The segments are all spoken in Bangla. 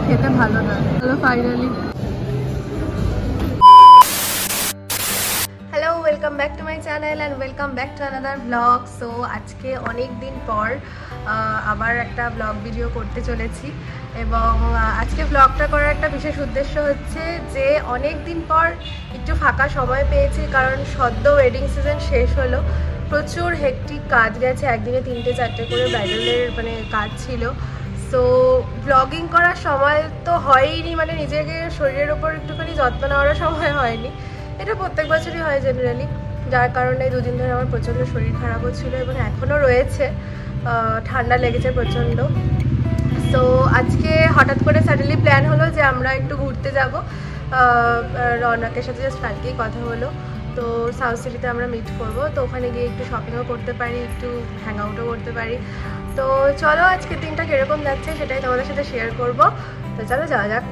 খেতে ভালো না। Hello finally, hello, welcome back to my channel and welcome back to another blog. So আজকে অনেক দিন পর আবার একটা ব্লগ ভিডিও করতে চলেছি এবং আজকে ব্লগটা করার একটা বিশেষ উদ্দেশ্য হচ্ছে যে অনেক দিন পর একটু ফাঁকা সময় পেয়েছি, কারণ সদ্য ওয়েডিং সিজন শেষ হলো। প্রচুর হেক্টিক কাজ গেছে, একদিনে 3-4টে করে ব্রাইডালের মানে কাজ ছিল। সো ব্লগিং করার সময় তো হয়ইনি, মানে নিজেকে শরীরের ওপর একটুখানি যত্ন নেওয়ারও সময় হয়নি। এটা প্রত্যেক বছরই হয় জেনারেলি, যার কারণে 2 দিন ধরে আমার প্রচণ্ড শরীর খারাপ হচ্ছিলো এবং এখনও রয়েছে, ঠান্ডা লেগেছে প্রচণ্ড। সো আজকে হঠাৎ করে সাডেনলি প্ল্যান হলো যে আমরা একটু ঘুরতে যাব। রৌনকের সাথে জাস্ট কালকেই কথা হলো, তো সাউথ সিটিতে আমরা মিট করবো, তো ওখানে গিয়ে একটু শপিংও করতে পারি, একটু হ্যাং আউটও করতে পারি। তো চলো আজকের দিনটা কীরকম যাচ্ছে সেটাই তোমাদের সাথে শেয়ার করবো। তো চলো যাওয়া যাক।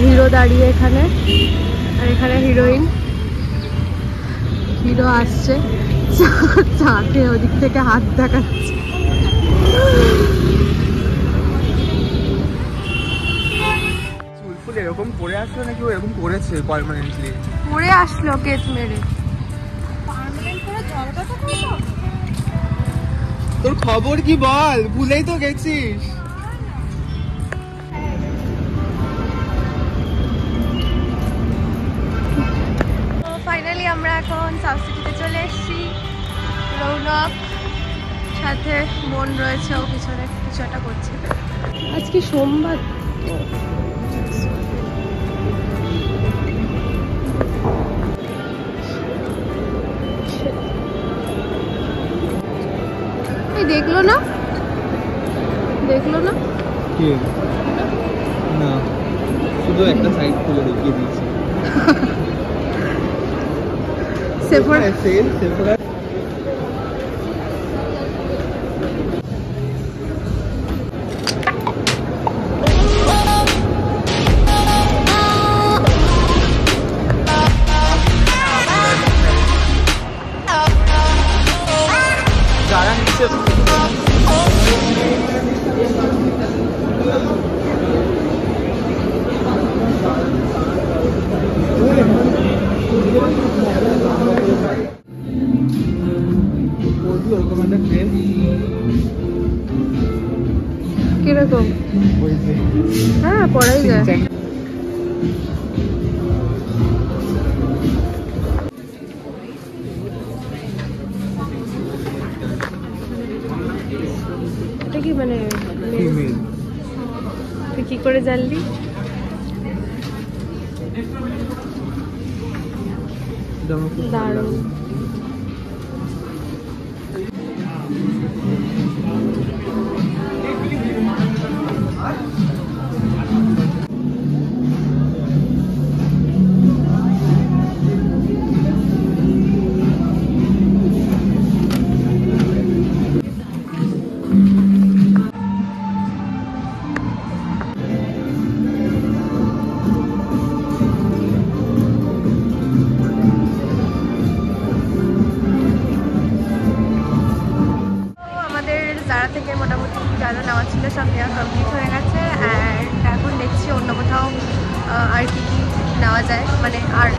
হিরো দাঁড়িয়ে এখানে, আর এখানে হিরোইন। হিরো আসছে, চাকে ওদিক থেকে হাত দেখাচ্ছে। চুলফুল এরকম পরে আসলো নাকি ও এরকম করেছে পার্মানেন্টলি? পরে আসলো কেস মেরে। তোর খবর কি বল, ভুলেই তো গেছিস। ফাইনালি আমরা এখন সাউথ সিটিতে চলে এসেছি। রৌনক সাথে বোন রয়েছে, ও পিছনে কিছু একটা করছে। আজকে সোমবার, এই দেখলো না কে? না, শুধু একটা সাইড খুলে দেখিয়ে দিয়েছি। সেফোরা যারা নিচ্ছে কিরকম? হ্যাঁ, পড়াই যায়। এটা কি মানে তুই কি করে জানলি? দারুণ। জারা থেকে মোটামুটি যা যা নেওয়া ছিল সব নেওয়া কমপ্লিট হয়ে গেছে। অ্যান্ড এখন দেখছি অন্য কোথাও আর কি কি নেওয়া যায়, মানে আর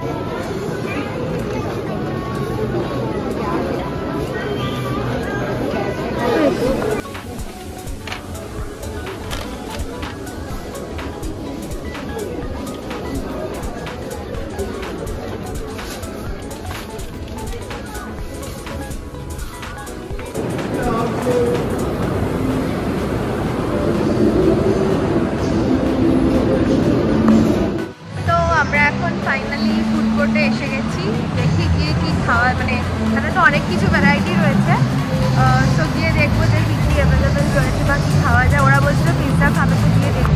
ফাইনালি ফুড কোর্টে এসে গেছি। দেখি গিয়ে কি খাওয়া, মানে এখানে তো অনেক কিছু ভ্যারাইটি রয়েছে, তো গিয়ে দেখবো যে কী কী অ্যাভেলেবেল রয়েছে বা কী খাওয়া যায়। ওরা বলছিল পিৎজা খাবে, তো গিয়ে দেখি।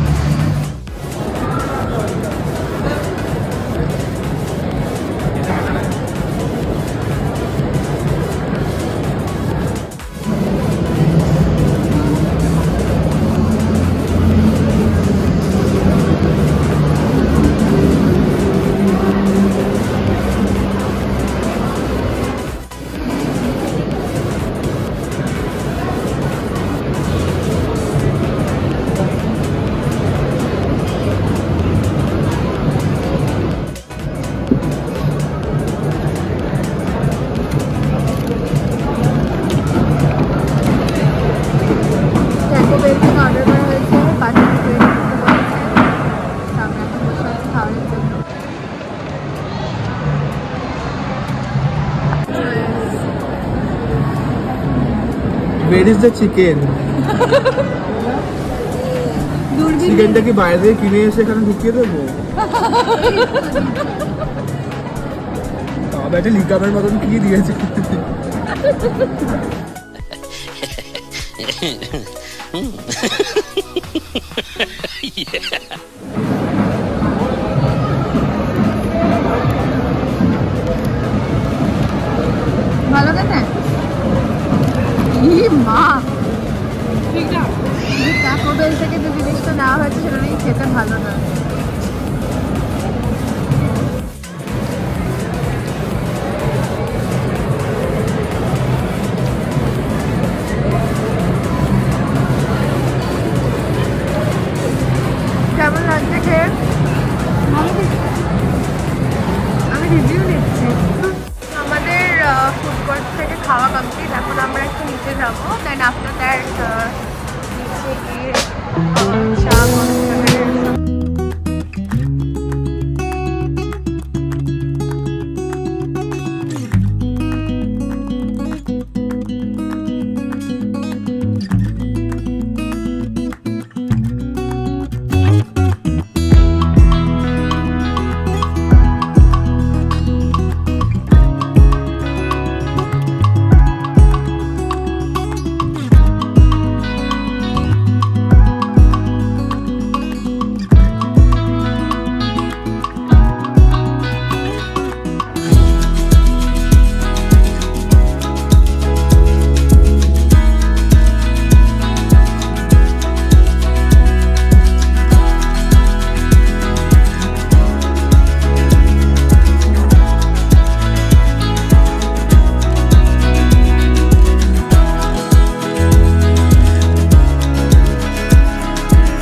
Where is the chicken? চিকেনটা কি বাইরে থেকে কিনে এসে এখানে ঢুকিয়ে দেবো? ব্যাটা লিকামের মতন কি দিয়েছে? ভালো খেতে? মা ট্যাকো বেল থেকে যে জিনিসটা নেওয়া হয়েছে সেটা নাকি খেতে ভালো না। কেমন লাগছে খেয়ে? আমি রিভিউ নিচ্ছি। আমাদের ফুড কোর্ট থেকে খাওয়া কমপ্লিট, এখন আমরা একটু নিচে যাবো, দেন আফটার দ্যাট নিচে গিয়ে চা